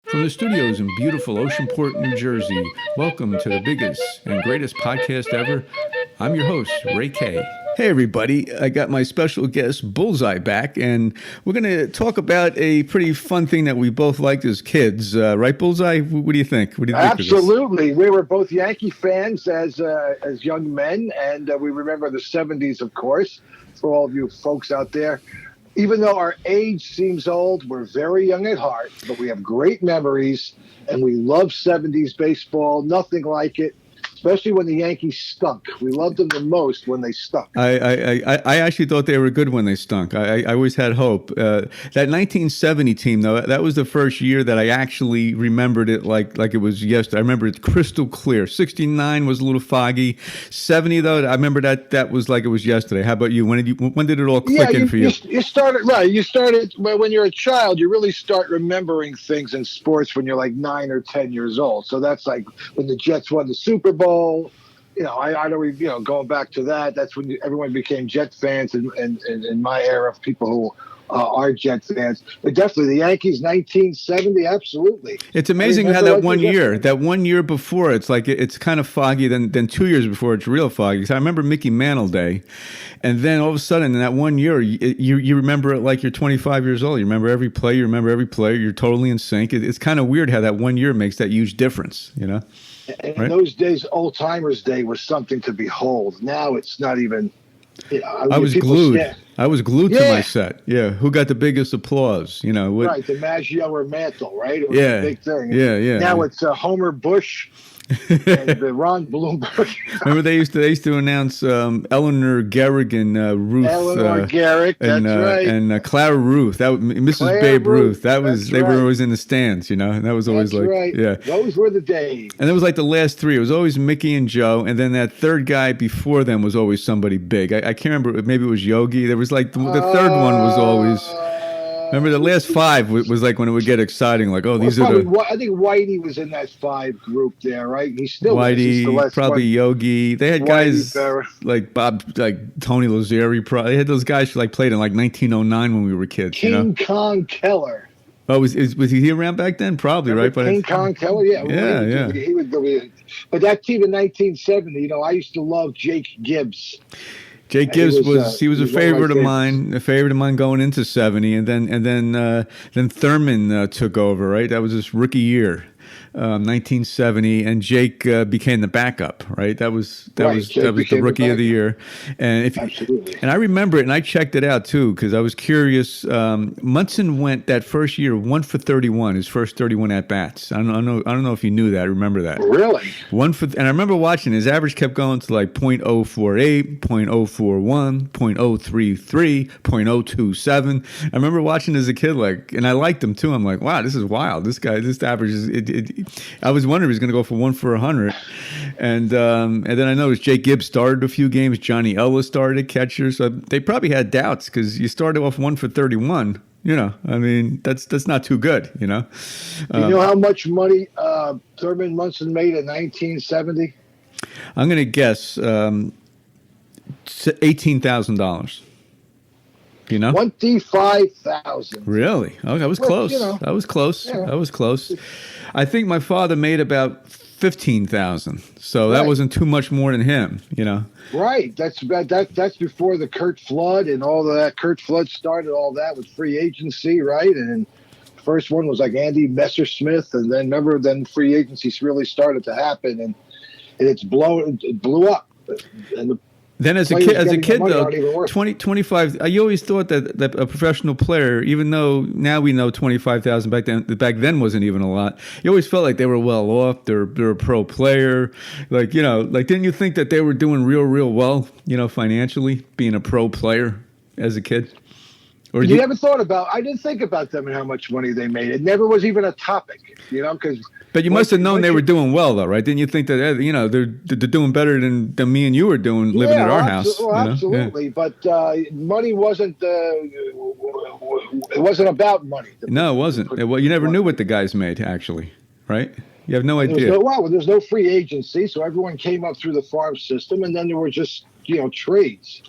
From the studios in beautiful Oceanport, New Jersey, welcome to the biggest and greatest podcast ever. I'm your host, Ray Kay. Hey, everybody. I got my special guest, Bullseye, back, and we're going to talk about a pretty fun thing that we both liked as kids. Right, Bullseye? What do you think? What do you think Absolutely. We were both Yankee fans as young men, and we remember the 70s, of course, for all of you folks out there. Even though our age seems old, we're very young at heart, but we have great memories, and we love 70s baseball. Nothing like it, especially when the Yankees stunk. We loved them the most when they stunk. I actually thought they were good when they stunk. I always had hope. That 1970 team, though, that was the first year that I actually remembered it like it was yesterday. I remember it crystal clear. 69 was a little foggy. 70, though, I remember that was like it was yesterday. How about you? When did it all click in for you? You started, right. You started, when you're a child, you really start remembering things in sports when you're like 9 or 10 years old. So that's like when the Jets won the Super Bowl. I know, going back to that, that's when everyone became Jet fans in my era of people who are Jet fans. But definitely the Yankees, 1970, absolutely. It's amazing how that 1 year before, it's like it's kind of foggy. Then 2 years before, it's real foggy. So I remember Mickey Mantle Day. And then all of a sudden, in that 1 year, you remember it like you're 25 years old. You remember every play. You remember every player. You're totally in sync. It's kind of weird how that 1 year makes that huge difference, you know? And in those days, Old Timers Day was something to behold. Now it's not even. I was glued. I was glued to my set. Yeah, who got the biggest applause? Right, the Maggio or Mantle, right? It was a big thing. Yeah. Now it's Homer Bush. And Ron Bloomberg. Remember they used to announce Eleanor Garrigan, Ruth, Eleanor Garrick, that's right, and Clara Ruth, Mrs. Clara Babe Ruth. That was they were always in the stands, and that was always that's right. Yeah, those were the days. And it was like the last three. It was always Mickey and Joe, and then that third guy before them was always somebody big. I can't remember. Maybe it was Yogi. There was like the third one was always. Remember the last five was like when it would get exciting, like, oh, these are the. I think Whitey was in that five group there, right? He still Whitey, probably Yogi. They had guys like Tony Lazzeri. They had those guys who played in 1909 when we were kids. King Kong Keller. Oh, was he around back then? Probably, right? But King Kong Keller, yeah. He would go in. But that team in 1970, I used to love Jake Gibbs. Jake Gibbs was a favorite of mine. A favorite of mine going into 70, and then Thurman took over. Right, that was his rookie year, 1970, and Jake became the backup. Right, that was the rookie of the year, and I remember it, and I checked it out too because I was curious. Munson went that first year 1 for 31, his first 31 at bats. I don't know if you knew that. Remember that? Really? And I remember watching his average kept going to like .048, .041, .033, .027. I remember watching as a kid, and I liked him too. I'm like, wow, this is wild. This average is. I was wondering if he was going to go for 1 for 100, and then I noticed Jake Gibbs started a few games. Johnny Ellis started at catcher, so they probably had doubts because you started off 1 for 31. I mean, that's not too good. You know how much money Thurman Munson made in 1970? I'm going to guess $18,000. $25,000. Really? Oh, that was close. That was close. Yeah. That was close. I think my father made about $15,000, so that wasn't too much more than him. Right. That's before the Curt Flood and all of that. Curt Flood started all that with free agency, right? And the first one was like Andy Messersmith, and then free agency really started to happen, and it blew up. And then as a kid though, 25, you always thought that a professional player, even though now we know 25,000 back then wasn't even a lot, you always felt like they were well off. They're a pro player. Didn't you think that they were doing real well, financially, being a pro player as a kid? Or you never thought about? I didn't think about them and how much money they made. It never was even a topic, because. But you must have known they were doing well, though, right? Didn't you think that they're doing better than me and you were doing living at our house? Absolutely. Yeah. But money wasn't. It wasn't about money. No, it wasn't. Well, you never knew what the guys made, actually, right? You have no idea. There's no free agency, so everyone came up through the farm system, and then there were just trades.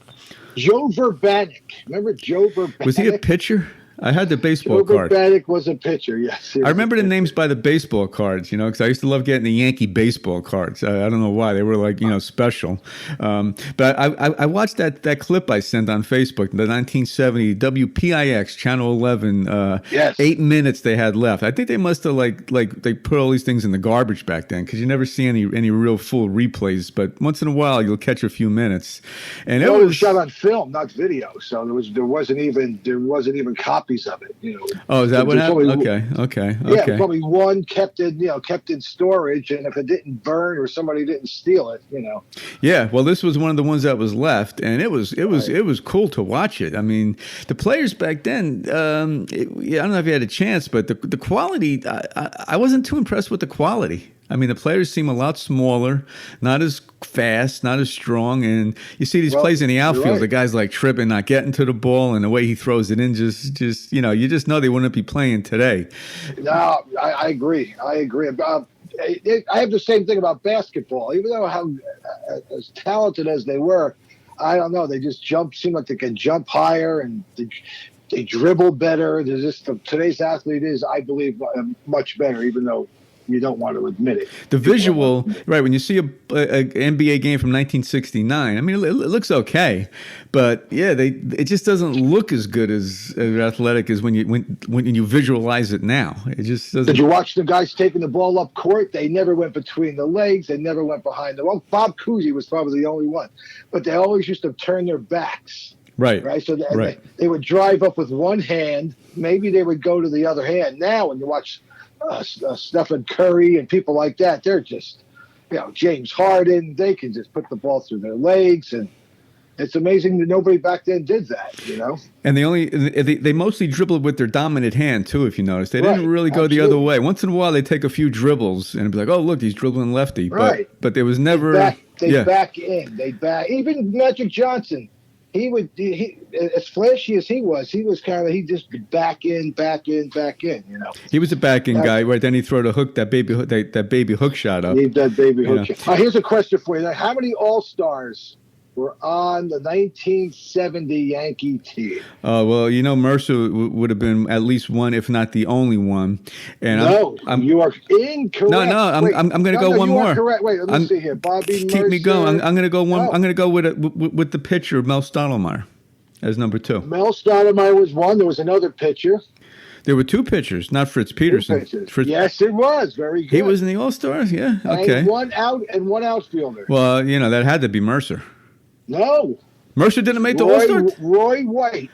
Joe Verbanek. Remember Joe Verbanek? Was he a pitcher? I had the baseball Gilbert card. Bannock was a pitcher. Yes, I remember the names by the baseball cards, because I used to love getting the Yankee baseball cards. I don't know why. They were like, special. But I watched that clip I sent on Facebook, the 1970 WPIX, Channel 11, Yes. 8 minutes they had left. I think they must have, like they put all these things in the garbage back then because you never see any real full replays. But once in a while, you'll catch a few minutes. And it was shot on film, not video. So there wasn't even copies of it. Oh, is that what happened? Okay. Yeah, probably one kept in storage, and if it didn't burn or somebody didn't steal it, Yeah, well, this was one of the ones that was left, and it was cool to watch it. I mean, the players back then, I don't know if you had a chance, but the quality, I wasn't too impressed with the quality. I mean, the players seem a lot smaller, not as fast, not as strong. And you see these plays in the outfield, right. The guy's like tripping, not getting to the ball, and the way he throws it in, just you just know they wouldn't be playing today. No, I agree. I have the same thing about basketball. Even though as talented as they were, I don't know. They just seem like they can jump higher, and they dribble better. Today's athlete is, I believe, much better, even though you don't want to admit it. The visual, right, when you see a NBA game from 1969, I mean, it looks okay, but yeah, it just doesn't look as good as athletic as when you visualize it now. It just doesn't. Did you watch the guys taking the ball up court? They never went between the legs. They never went behind the wall. Bob Cousy was probably the only one, but they always used to turn their backs. Right. So they would drive up with one hand. Maybe they would go to the other hand. Now, when you watch Stephen Curry and people like that, they're just, James Harden, they can just put the ball through their legs, and it's amazing that nobody back then did that, And they mostly dribbled with their dominant hand too, if you notice. They didn't really go the other way. Once in a while, they take a few dribbles and be like, "Oh, look, he's dribbling lefty." Right. But there was never they back in. Even Magic Johnson. He as flashy as he was just back in. He was a back in guy, right? Then he throw the hook, that baby hook shot up. That baby hook shot. Here's a question for you: how many All-Stars were on the 1970 Yankee team? Well, Mercer would have been at least one, if not the only one. And you are incorrect. No, I'm going to go one more. Correct. Wait, let me see here. Bobby keep Mercer. me going. I'm going to go one. I'm going to go with the pitcher Mel Stottlemyre as number 2. Mel Stottlemyre was one. There was another pitcher. There were 2 pitchers, not Fritz Peterson. Yes, it was. Very good. He was in the All-Stars. Yeah. Okay. And one outfielder. Well, that had to be Mercer. No. Mercer didn't make the All-Star? Roy White.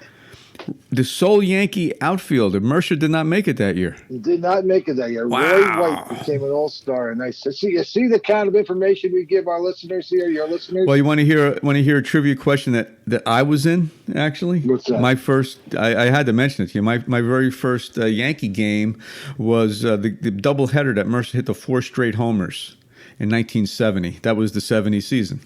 The sole Yankee outfielder. Mercer did not make it that year. He did not make it that year. Wow. Roy White became an All-Star. And you see the kind of information we give our listeners here, your listeners? Well, you want to hear a trivia question that I was in, actually? What's that? My first, I had to mention it to you. My very first Yankee game was the doubleheader that Mercer hit the 4 straight homers in 1970. That was the 70 season.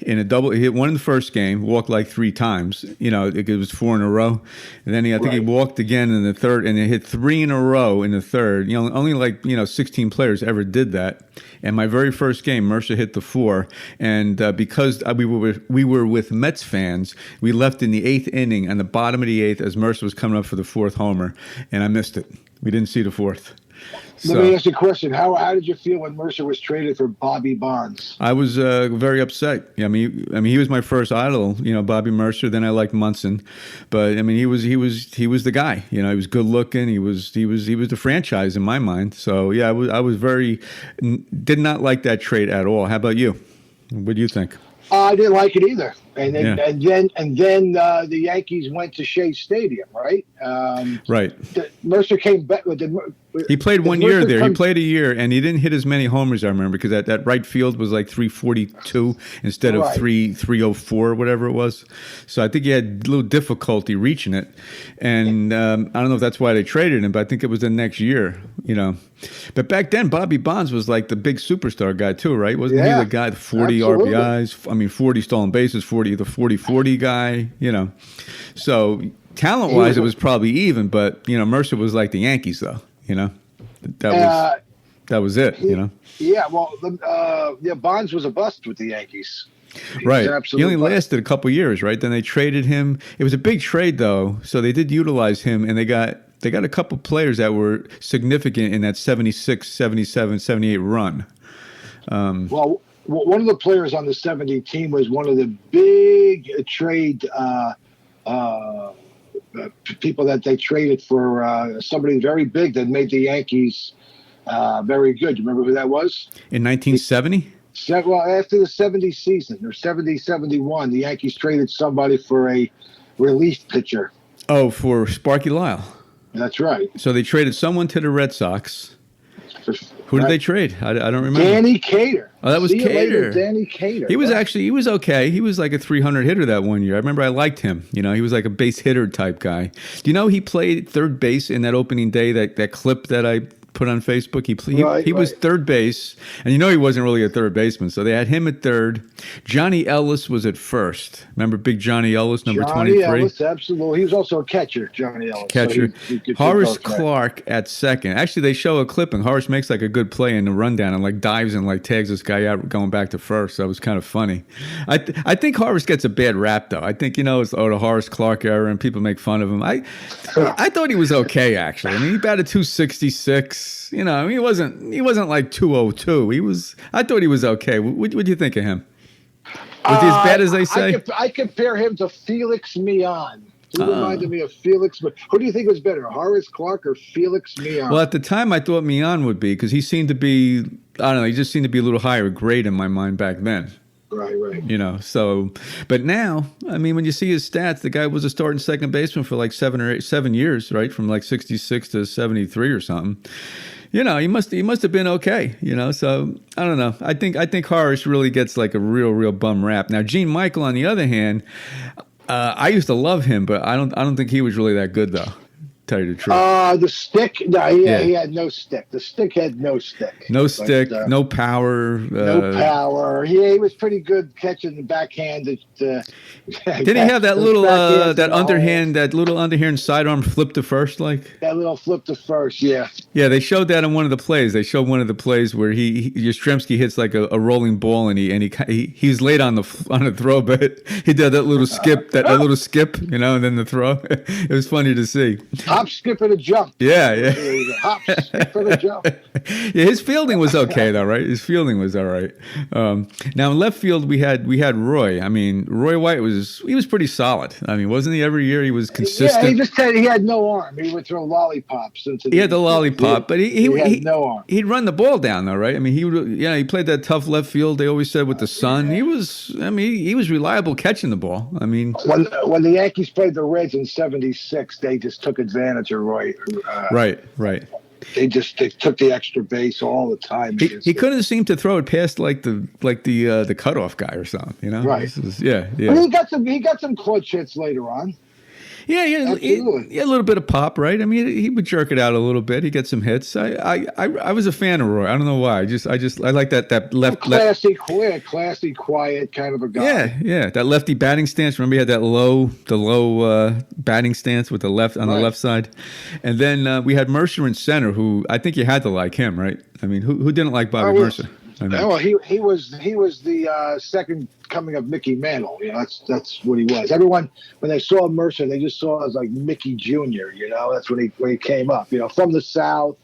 In a double, he hit one in the first game, walked like 3 times. It was 4 in a row. And then I think he walked again in the third, and he hit 3 in a row in the third. Only 16 players ever did that. And my very first game, Mercer hit the 4. And because we were with Mets fans, we left in the 8th inning, on the bottom of the 8th, as Mercer was coming up for the 4th homer, and I missed it. We didn't see the 4th. Let me ask you a question. How did you feel when Mercer was traded for Bobby Bonds? I was very upset. I mean, he was my first idol. Bobby Mercer. Then I liked Munson, but I mean, he was the guy. He was good looking. He was the franchise in my mind. So yeah, I was did not like that trade at all. How about you? What do you think? I didn't like it either. And then the Yankees went to Shea Stadium, right? Right. Mercer came back with he played 1 year there. He played a year, and he didn't hit as many homers, I remember, because that right field was like 342 instead of 304, whatever it was. So I think he had a little difficulty reaching it. And I don't know if that's why they traded him, but I think it was the next year, But back then, Bobby Bonds was like the big superstar guy too, right? Wasn't he the guy, the 40 absolutely. RBIs? I mean, 40 stolen bases, the 40-40 guy, So talent-wise, it was probably even, but, Mercer was like the Yankees, though, That was it, Yeah, well, Bonds was a bust with the Yankees. Right. He absolutely only lasted a couple years, right? Then they traded him. It was a big trade, though, so they did utilize him, and they got a couple players that were significant in that 76, 77, 78 run. Well, one of the players on the 70 team was one of the big trade people that they traded for somebody very big that made the Yankees very good. You remember who that was? In 1970? Well, after the 70 season, or 70, 71, the Yankees traded somebody for a relief pitcher. Oh, for Sparky Lyle. That's right. So they traded someone to the Red Sox. Who did they trade? I don't remember. Danny Cater. Oh, that was Cater. Danny Cater. He was okay. He was like a 300 hitter that one year. I remember I liked him. You know, he was like a base hitter type guy. Do you know he played third base in that opening day, that clip that I put on Facebook? He was third base, and you know he wasn't really a third baseman, so they had him at third. Johnny Ellis was at first. Remember big Johnny Ellis, number 23? Johnny Ellis, absolutely. He was also a catcher, Johnny Ellis. Catcher. So Horace Clark at second. Actually, they show a clip, and Horace makes like a good play in the rundown and like dives and like tags this guy out going back to first. So that was kind of funny. I think Horace gets a bad rap, though. I think, it's the Horace Clark era, and people make fun of him. I thought he was okay, actually. I mean, he batted 266. He wasn't like 202. I thought he was okay. What do you think of him? Was he as bad as they say? I compare him to Felix Millan. He reminded me of Felix. Who do you think was better, Horace Clark or Felix Millan? Well, at the time, I thought Millan would be, because he seemed to be, I don't know, he just seemed to be a little higher grade in my mind back then. Right. So, but now, I mean, when you see his stats, the guy was a starting second baseman for like 7 years, right? From like 66 to 73 or something. He must have been okay, so I don't know. I think Horace really gets like a real bum rap. Now, Gene Michael, on the other hand, I used to love him, but I don't think he was really that good, though. Tell you the truth. The stick. No, he had no stick. The stick had no stick. No stick. No power. No power. He was pretty good catching the backhand. Didn't he have that little underhand sidearm flip to first, like that little flip to first? Yeah. Yeah, they showed that in one of the plays. They showed one of the plays where Yastrzemski hits like a rolling ball, and he's late on the throw, but he did that little skip, little skip, and then the throw. It was funny to see. Hop, skip, and a jump. Yeah. Hop, skip, and a jump. Yeah, his fielding was okay though, right? His fielding was all right. Now in left field we had Roy. I mean, Roy White was pretty solid. I mean, wasn't he? Every year he was consistent. Yeah, he had no arm. He would throw lollipops into. He had the lollipop, but he had no arm. He'd run the ball down though, right? I mean, he played that tough left field. They always said with the sun. He was reliable catching the ball. I mean, when the Yankees played the Reds in '76, they just took advantage of Roy. Right. They took the extra base all the time. He couldn't seem to throw it past like the cutoff guy or something, Right. Yeah. But he got some clutch hits later on. Yeah, he had a little bit of pop, right? I mean, he would jerk it out a little bit. He get some hits. I was a fan of Roy. I don't know why. I like that left classy, quiet kind of a guy. Yeah. That lefty batting stance. Remember, he had that low batting stance with the left on the left side, and then we had Mercer in center, who I think you had to like him, right? I mean, who didn't like Bobby Mercer? Well, he was the second coming of Mickey Mantle. That's what he was. Everyone, when they saw Mercer, they just saw him as like Mickey Jr. That's when he came up. From the South,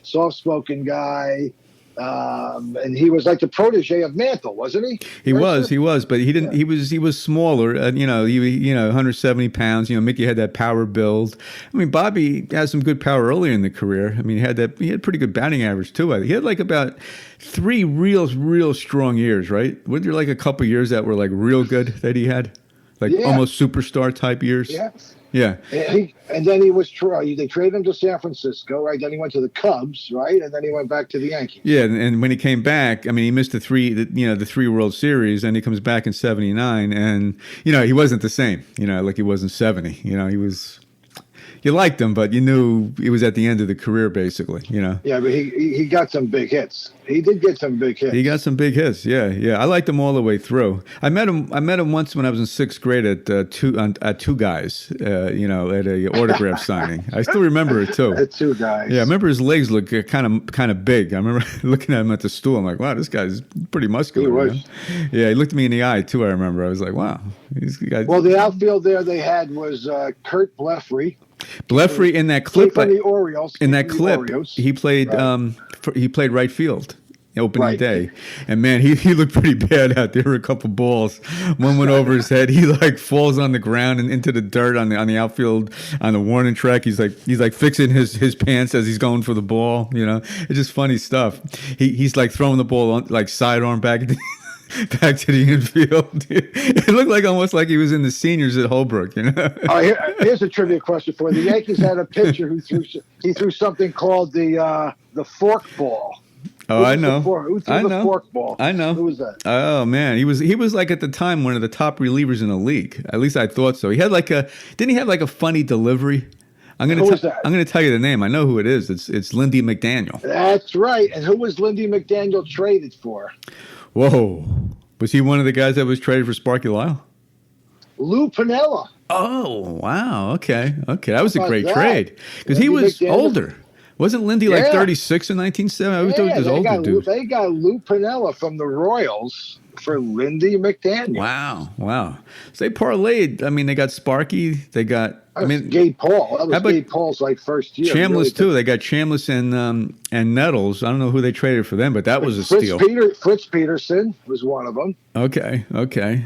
soft-spoken guy. And he was like the protege of Mantle, wasn't he? He was, but he didn't. Yeah. He was smaller. 170 pounds. Mickey had that power build. I mean, Bobby had some good power earlier in the career. I mean, he had pretty good batting average too. He had like about 3 real strong years, right? Weren't there like a couple years that were like real good that he had, like almost superstar type years? Yeah. Yeah. And then he was they traded him to San Francisco, right? Then he went to the Cubs, right? And then he went back to the Yankees. Yeah, and when he came back, I mean, he missed the 3 World Series, and he comes back in '79, and he wasn't the same, like he was in '70. You liked him, but you knew he was at the end of the career, basically. Yeah, but he got some big hits. He did get some big hits. He got some big hits. Yeah, yeah. I liked him all the way through. I met him once when I was in sixth grade at Two Guys. At a autograph signing. I still remember it too. At Two Guys. Yeah, I remember his legs look kind of big. I remember looking at him at the stool. I'm like, wow, this guy's pretty muscular. He was. Yeah, he looked me in the eye too. I remember. I was like, wow, these guys. Well, the outfield there they had was Kurt Blefary. Blefary in that clip. From the Orioles. In that clip, he played. Right. He played right field. Opening Right. day, and man, he looked pretty bad out there. A couple balls, one went over his head. He like falls on the ground and into the dirt on the outfield on the warning track. He's like fixing his pants as he's going for the ball. It's just funny stuff. He's like throwing the ball on like sidearm back to the infield. It looked like almost like he was in the seniors at Holbrook. Here's a trivia question for you. The Yankees had a pitcher who threw something called the fork ball. Oh, I know. Who threw the fork ball? I know. Who was that? Oh man, he was like at the time one of the top relievers in the league. At least I thought so. He had didn't he have like a funny delivery? I'm gonna tell you the name. I know who it is. It's Lindy McDaniel. That's right. And who was Lindy McDaniel traded for? Whoa, was he one of the guys that was traded for Sparky Lyle? Lou Piniella. Oh wow, okay. That was a great that? trade because he was McDaniel. Older. Wasn't Lindy like 36 in 1970? I always thought he was older, dude. They got Lou Piniella from the Royals for Lindy McDaniel. Wow. So they parlayed. I mean, they got Sparky. They got. Gabe Paul. That was Gabe Paul's first year. Chambliss really too. They got Chambliss and Nettles. I don't know who they traded for them, but that was a steal. Fritz Peterson was one of them. Okay. I got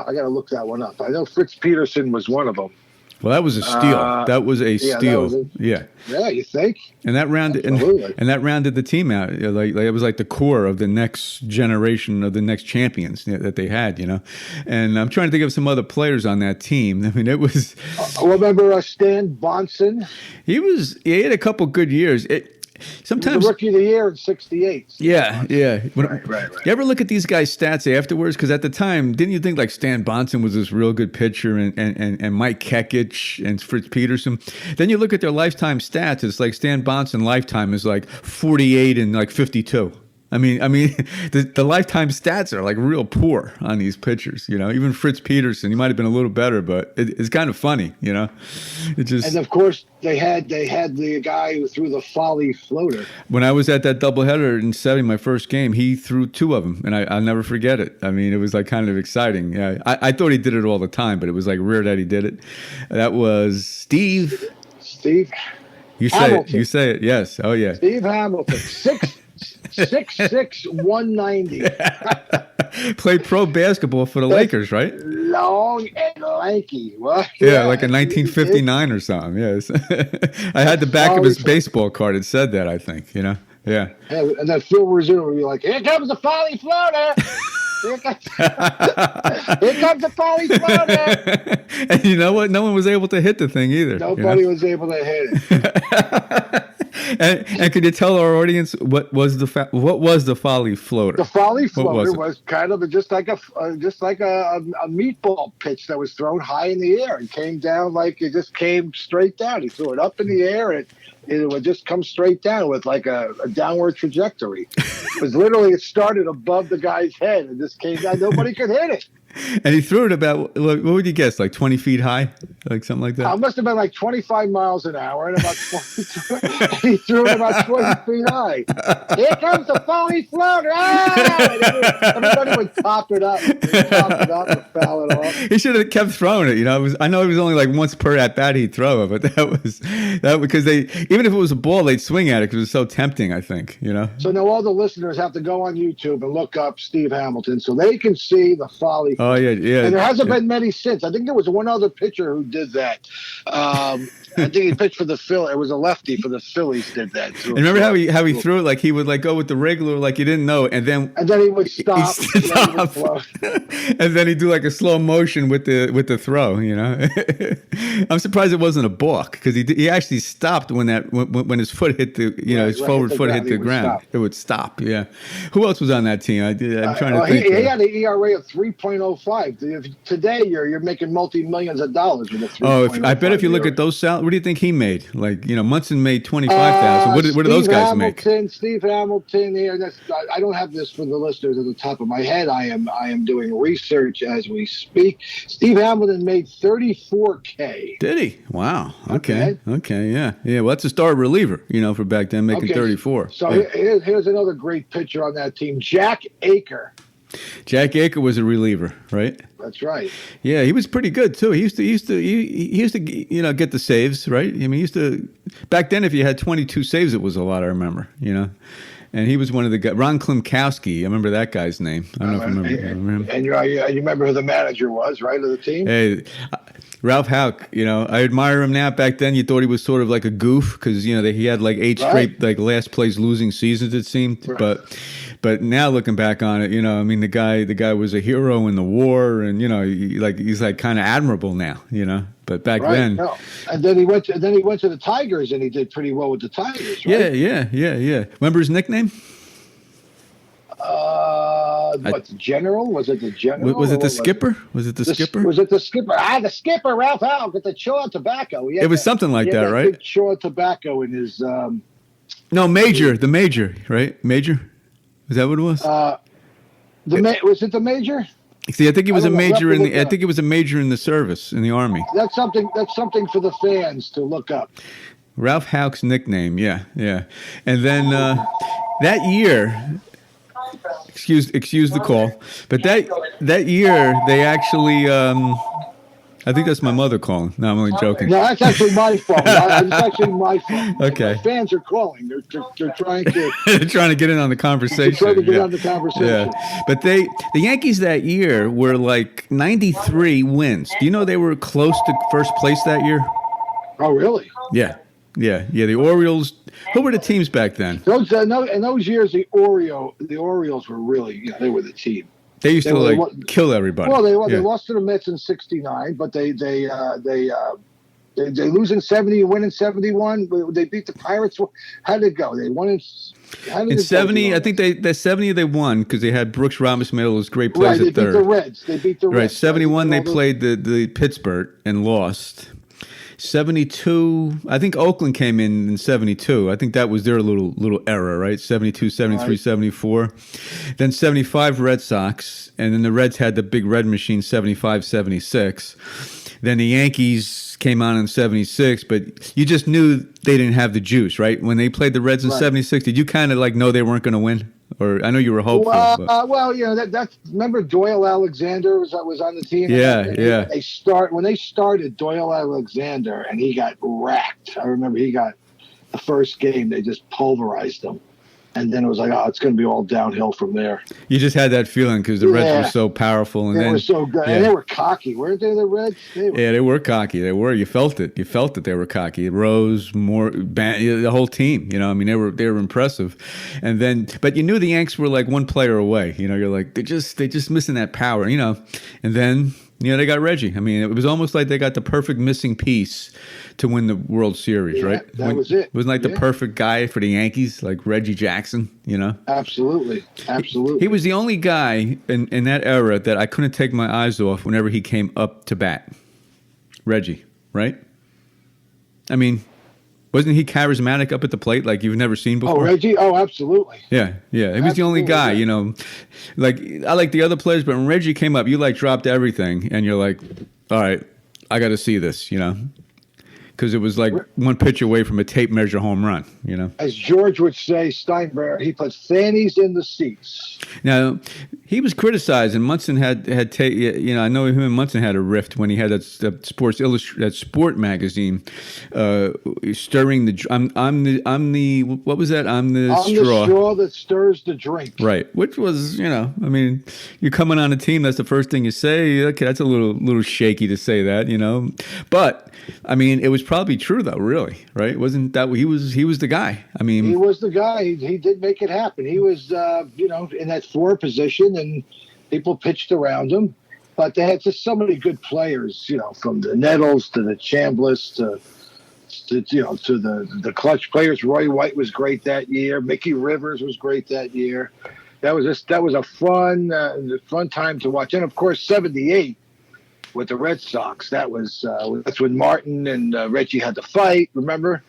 to look that one up. I know Fritz Peterson was one of them. Well, that was a steal. That was a steal. Yeah, you think? And that rounded and that rounded the team out. Like it was like the core of the next generation of the next champions that they had. And I'm trying to think of some other players on that team. I mean, it was. Remember Stan Bonson? He had a couple good years. Sometimes he was the rookie of the year in '68. Yeah. Right. You ever look at these guys' stats afterwards? Because at the time, didn't you think like Stan Bonson was this real good pitcher and Mike Kekich and Fritz Peterson? Then you look at their lifetime stats. It's like Stan Bonson lifetime is like 48 and like 52. I mean, the lifetime stats are like real poor on these pitchers. Even Fritz Peterson, he might have been a little better, but it's kind of funny. It just. And of course, they had the guy who threw the folly floater. When I was at that doubleheader in '70, my first game, he threw two of them, and I'll never forget it. I mean, it was like kind of exciting. Yeah, I thought he did it all the time, but it was like rare that he did it. That was Steve. You say Hamilton. it. You say it. Yes. Oh yeah. Steve Hamilton. 6'6", 190. Played pro basketball for the Lakers, right? Long and lanky. What? Yeah, like in 1959 or something. Yes. I had the back of his baseball card. It said that, I think. Yeah. And then Phil Rizzuto would be like, "Here comes the folly floater." Here comes the folly floater. And you know what? No one was able to hit the thing either. Nobody was able to hit it. And could you tell our audience what was the folly floater? The folly floater was kind of just like a meatball pitch that was thrown high in the air and came down like it just came straight down. He threw it up in the air and it would just come straight down with like a downward trajectory. It started above the guy's head and just came down. Nobody could hit it. And he threw it about, what would you guess, like 20 feet high? Like something like that? It must have been like 25 miles an hour and about 20, he threw it about 20 feet high. Here comes the folly floater. Everybody would top it up. And foul it off. He should have kept throwing it. I know it was only like once per at bat he'd throw it, but that because even if it was a ball, they'd swing at it because it was so tempting, I think, So now all the listeners have to go on YouTube and look up Steve Hamilton so they can see the folly. Oh, yeah. And there hasn't been many since. I think there was one other pitcher who did that. I think he pitched for the Phillies. It was a lefty for the Phillies did that. And remember how he threw it? Like he would like go with the regular, like you didn't know, and then he would stop. And then he'd do like a slow motion with the throw. I'm surprised it wasn't a balk because he actually stopped when his foot hit the his forward foot hit the ground. It would stop. Yeah. Who else was on that team? I'm trying to Well, think. he had an ERA of 3.05. Today, you're making multi-millions of dollars with a 3.05. I bet if you look ERA. at those salaries, what do you think he made? Like, Munson made 25,000. What do those guys make? Steve Hamilton. Here, I don't have this for the listeners at the top of my head. I am doing research as we speak. Steve Hamilton made $34K. Did he? Wow. Okay. Yeah. Well, that's a star reliever, for back then making 34. So here's another great pitcher on that team, Jack Aker. Jack Aker was a reliever, right? That's right. Yeah, he was pretty good too. He used to get the saves, right? I mean, he used to back then. If you had 22 saves, it was a lot. I remember, And he was one of the guys. Ron Klimkowski, I remember that guy's name. I don't know if you remember him. And you remember who the manager was, right, of the team? Hey, Ralph Houck. I admire him now. Back then, you thought he was sort of like a goof because he had like 8 straight like last place losing seasons. It seemed, right. But now looking back on it, I mean, the guy was a hero in the war, and he's like kind of admirable now, But back then, no. And then he went to the Tigers, and he did pretty well with the Tigers. Right? Yeah. Remember his nickname? The General? Was it the General? Was it the Skipper? Was it the Skipper? Was it the Skipper? The Skipper, Ralph Houck, with the chaw of tobacco. It was something like that, right? Big chaw of tobacco in his. No, the Major, right? Major. Is that what it was? Was it the Major? See, I think he was a major I think he was a major in the service in the Army. That's something for the fans to look up. Ralph Houck's nickname, yeah. And then that year, excuse the call, but that year they actually. I think that's my mother calling. No, I'm only joking. No, that's actually my phone. It's actually my phone. Okay. My fans are calling. They're trying to. They're trying to get in on the conversation. They're trying to get on the conversation. Yeah. But the Yankees that year were like 93 wins. Do you know they were close to first place that year? Oh, really? Yeah. The Orioles. Who were the teams back then? In those years, the Orioles were really, they were the team. They used to kill everybody. Well, they lost to the Mets in '69, but they lose in '70 and win in '71. They beat the Pirates. How did it go? They won in '70. I think the '70 they won because they had Brooks Ramos made all those great plays at third. They beat the Reds. Right. '71 they played the Pittsburgh and lost. 72, I think Oakland came in 72. I think that was their little era, right? 72, 73, right. 74. Then 75 Red Sox, and then the Reds had the big red machine 75, 76. Then the Yankees came on in 76, but you just knew they didn't have the juice, right? When they played the Reds in 76, did you kind of know they weren't going to win? Or I know you were hopeful. That's remember Doyle Alexander was on the team. Yeah. When they started Doyle Alexander, and he got racked. I remember he got the first game. They just pulverized him, and then it was like, it's going to be all downhill from there. You just had that feeling because the Reds were so powerful, and they were so good, and they were cocky, weren't they? The Reds. They were cocky. They were. You felt it. That they were cocky. Rose, Moore, the whole team. I mean, they were impressive, and then, but you knew the Yanks were like one player away. You're like they just missing that power. And then. They got Reggie. I mean, it was almost like they got the perfect missing piece to win the World Series, right? That was it. It was like the perfect guy for the Yankees, like Reggie Jackson, Absolutely. He was the only guy in that era that I couldn't take my eyes off whenever he came up to bat. Reggie, right? I mean, wasn't he charismatic up at the plate like you've never seen before? Oh, Reggie? Oh, absolutely. Yeah. He was the only guy, Like, I like the other players, but when Reggie came up, you, dropped everything, and you're like, all right, I got to see this, Because it was like one pitch away from a tape measure home run, As George would say, Steinbrenner, he puts fannies in the seats. Now, he was criticized, and Munson had I know him and Munson had a rift when he had that sport magazine, stirring the. I'm the what was that? I'm the straw that stirs the drink. Right, which was I mean, you're coming on a team. That's the first thing you say. Okay, that's a little shaky to say that, but I mean, it was probably true though. Really, right? Wasn't that he was the guy? I mean, he was the guy. He did make it happen. He was in that 4 position, and people pitched around him. But they had just so many good players, from the Nettles to the Chambliss to the clutch players. Roy White was great that year. Mickey Rivers was great that year. That was a fun time to watch. And of course, '78 with the Red Sox. That's when Martin and Reggie had to fight. Remember?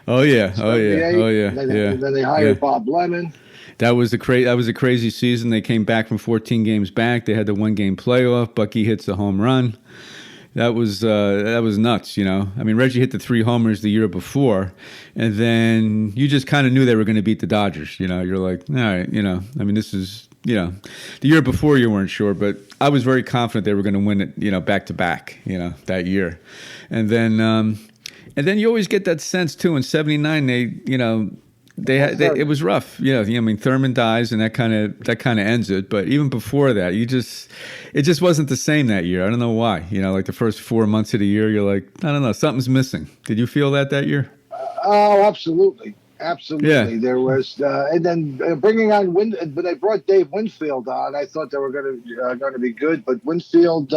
Oh yeah, oh yeah. And then they hired Bob Lemon. That was a crazy season. They came back from 14 games back. They had the 1-game playoff. Bucky hits the home run. That was nuts, you know. I mean, Reggie hit the 3 homers the year before, and then you just kind of knew they were going to beat the Dodgers. You know, you're like, all right, you know. I mean, this is, you know, the year before you weren't sure, but I was very confident they were going to win it, you know, back to back, you know, that year, and then you always get that sense too. In '79, it was rough. You know, I mean, Thurman dies, and that kind of ends it. But even before that, it just wasn't the same that year. I don't know why. You know, like the first 4 months of the year, you're like, I don't know, something's missing. Did you feel that year? Oh, absolutely. Yeah. There was, and then bringing on when they brought Dave Winfield on, I thought they were going to be good, but Winfield.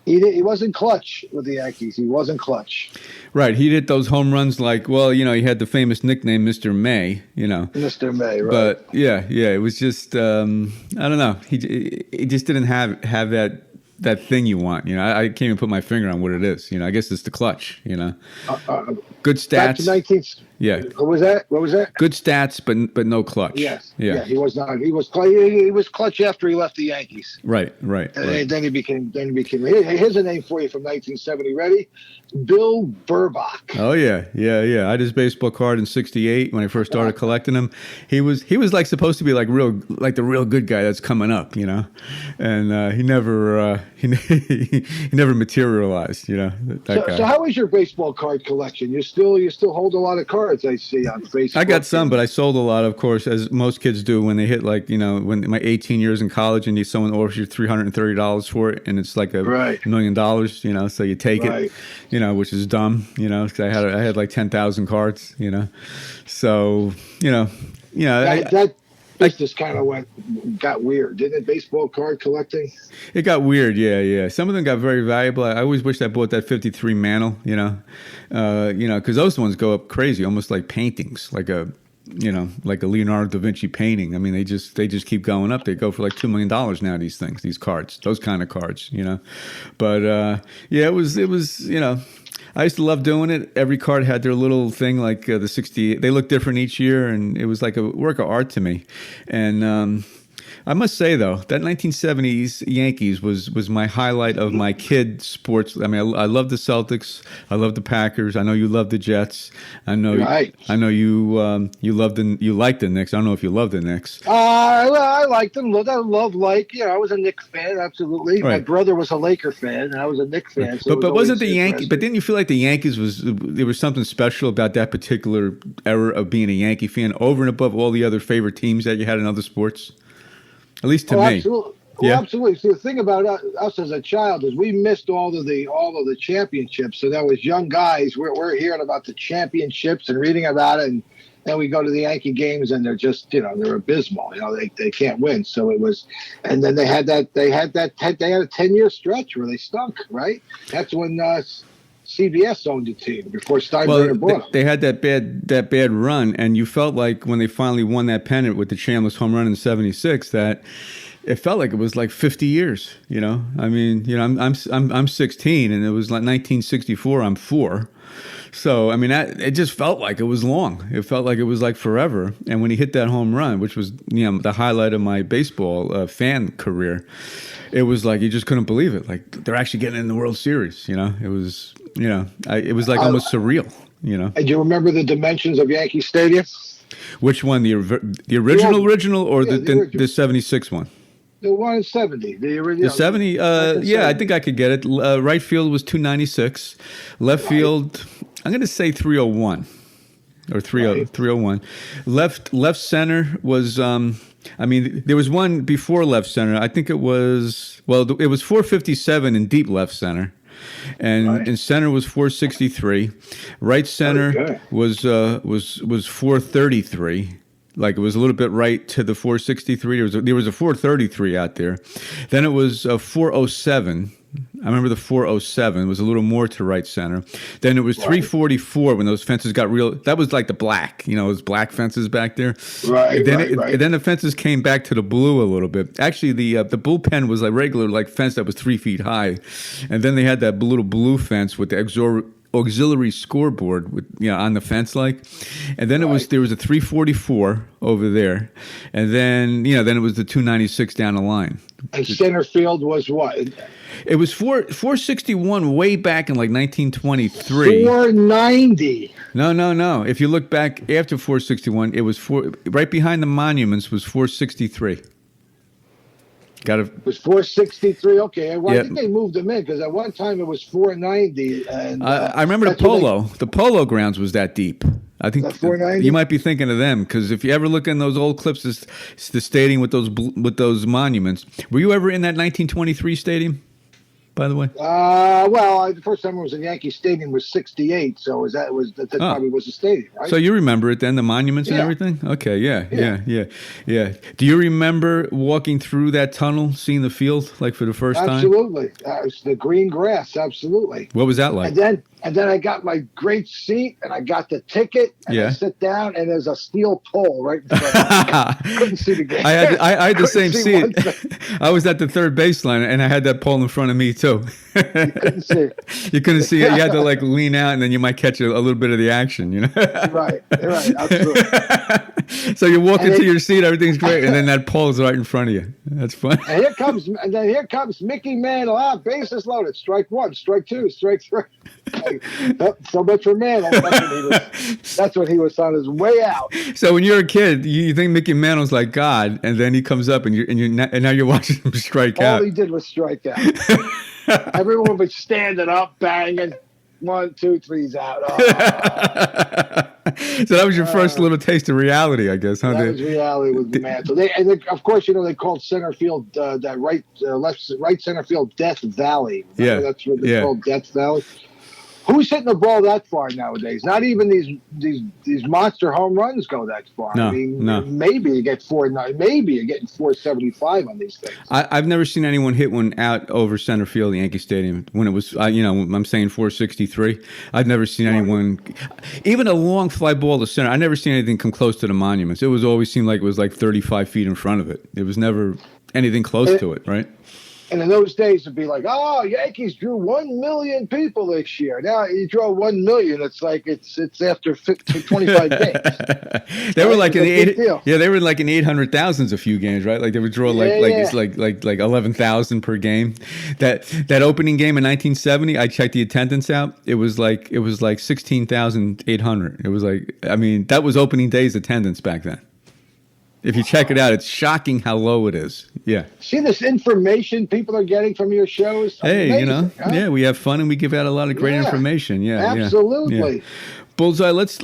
He wasn't clutch with the Yankees. He wasn't clutch. Right. He hit those home runs like, well, you know, he had the famous nickname Mr. May, you know. Mr. May, right. But, yeah, it was just, I don't know. He just didn't have that thing you want. You know, I can't even put my finger on what it is. You know, I guess it's the clutch, you know. Good stats. Back to 19. Yeah. What was that? Good stats, but no clutch. Yes. Yeah. He was not. He was clutch after he left the Yankees. Right. And then he became. Here's a name for you from 1970. Ready? Bill Burbach. Oh yeah. I had his baseball card in '68 when I first started collecting them. He was like supposed to be like the real good guy that's coming up, you know, and he never he never materialized, you know. So how is your baseball card collection? You still hold a lot of cards, I see on Facebook. I got some, but I sold a lot, of course, as most kids do when they hit, like, you know, when my 18 years in college and someone offers you $330 for it, and it's like $1 million, you know, so you take it, you know, which is dumb, you know, because I had like 10,000 cards, you know, so that business kind of got weird, didn't it? Baseball card collecting. It got weird, yeah. Some of them got very valuable. I always wish I bought that '53 Mantle, you know, because those ones go up crazy, almost like paintings, like a Leonardo da Vinci painting. I mean, they just keep going up. They go for like $2 million now. These cards, those kind of cards, you know. But it was, you know. I used to love doing it. Every card had their little thing, like the 68. They looked different each year, and it was like a work of art to me. And I must say, though, that 1970s Yankees was my highlight of my kid sports. I mean, I love the Celtics. I love the Packers. I know you love the Jets. I know. Right. I know you like the Knicks. I don't know if you love the Knicks. I liked them. I I was a Knicks fan, absolutely. Right. My brother was a Laker fan, and I was a Knicks fan. So but wasn't the Yankees? But didn't you feel like the Yankees there was something special about that particular era of being a Yankee fan over and above all the other favorite teams that you had in other sports? At least to me. Absolutely. Yeah. Absolutely. See, the thing about us as a child is we missed all of the championships. So that was young guys. We're hearing about the championships and reading about it, and then we go to the Yankee games and they're just, you know, they're abysmal. You know, they can't win. So it was, and then they had a 10-year stretch where they stunk. Right. That's when CBS owned the team before Steinbrenner bought them. They had that bad run, and you felt like when they finally won that pennant with the Chambliss home run in '76 that it felt like it was like 50 years. You know, I mean, you know, I'm 16, and it was like 1964. I'm 4. So, I mean, it just felt like it was long. It felt like it was like forever. And when he hit that home run, which was, you know, the highlight of my baseball fan career, it was like you just couldn't believe it. Like they're actually getting in the World Series. You know, it was, you know, it was like almost surreal. You know. And do you remember the dimensions of Yankee Stadium? Which one? The original, or the '76 one? The one in '70. The original. The '70. Yeah, I think I could get it. Right field was 296. Left field, I'm going to say 301 or 301. Left center was. I mean, there was one before left center. I think it was 457 in deep left center, and in center was 463. Right center was 433. Like it was a little bit right to the 463. There was a 433 out there. Then it was 407 I remember the 407 was a little more to right center. Then it was 344 when those fences got real. That was like the black, those black fences back there. Right, And then, right. and then the fences came back to the blue a little bit. Actually, the bullpen was a regular like fence that was 3 feet high, and then they had that little blue fence with the auxiliary scoreboard with on the fence and then there was a 344 over there, and then then it was the 296 down the line. And center field was what? It was 461 way back in like 1923. 490. No. If you look back after 461, it was right behind the monuments was 463. It was 463. Okay, well, I think they moved them in because at one time it was 490. And I remember the Polo Grounds was that deep. I think 490? You might be thinking of them because if you ever look in those old clips, it's the stadium with those monuments. Were you ever in that 1923 stadium? By the way, well, the first time I was in Yankee Stadium was '68, so that probably was the stadium, right? So you remember it then, the monuments and everything? Okay, yeah. Do you remember walking through that tunnel, seeing the field like for the first time? Absolutely, it's the green grass. Absolutely. What was that like? And then I got my great seat, and I got the ticket, and I sit down, and there's a steel pole right in front of me. Couldn't see the game. I had the same seat. I was at the third baseline, and I had that pole in front of me too. You couldn't see it. You couldn't see it. You had to like lean out, and then you might catch a little bit of the action. Right, absolutely. So you walk into your seat, everything's great, and then that pole's right in front of you. That's fun. And here comes Mickey Mantle. Bases loaded. Strike one, strike two, strike three. So much for Mantle. That's when he was on his way out. So when you're a kid, you think Mickey Mantle's like God, and then he comes up, and now you're watching him strike out. All he did was strike out. Everyone was standing up, banging. 1, 2, 3's out. Oh. So that was your first little taste of reality, I guess, huh? That was reality with Mantle. Of course, they called center field that right center field Death Valley. Remember? That's what they called Death Valley. Who's hitting the ball that far nowadays? Not even these monster home runs go that far. No, I mean, no. Maybe you get 490. Maybe you're getting 475 on these things. I've never seen anyone hit one out over center field at Yankee Stadium when it was, I'm saying 463. I've never seen anyone, even a long fly ball to center. I never seen anything come close to the monuments. It was always seemed like it was like 35 feet in front of it. It was never anything close to it, right? And in those days, it'd be like, Yankees drew 1 million people this year. Now you draw 1 million, it's like it's after 25 games. They were like in the they were like in 800,000s a few games, right? Like they would draw it's like 11,000 per game. That opening game in 1970, I checked the attendance out. It was like 16,800. It was like, I mean, that was opening day's attendance back then. If you check it out, it's shocking how low it is. Yeah. See this information people are getting from your shows? Hey, amazing, huh? Yeah, we have fun and we give out a lot of great information. Yeah, absolutely. Yeah. Bullseye, let's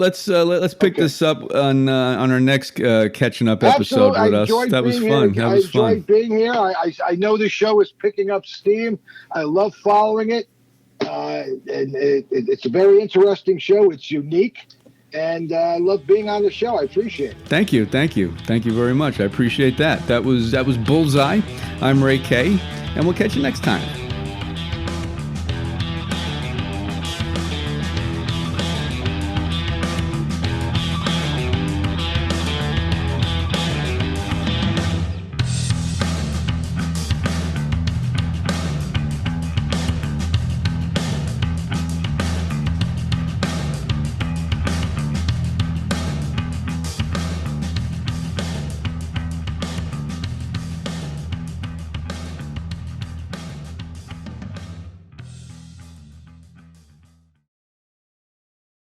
pick this up on our next catching up episode with us. That was fun. I enjoyed being here. I know the show is picking up steam. I love following it. And it's a very interesting show. It's unique. And I love being on the show. I appreciate it. Thank you very much. I appreciate that. That was Bullseye. I'm Ray K, and we'll catch you next time.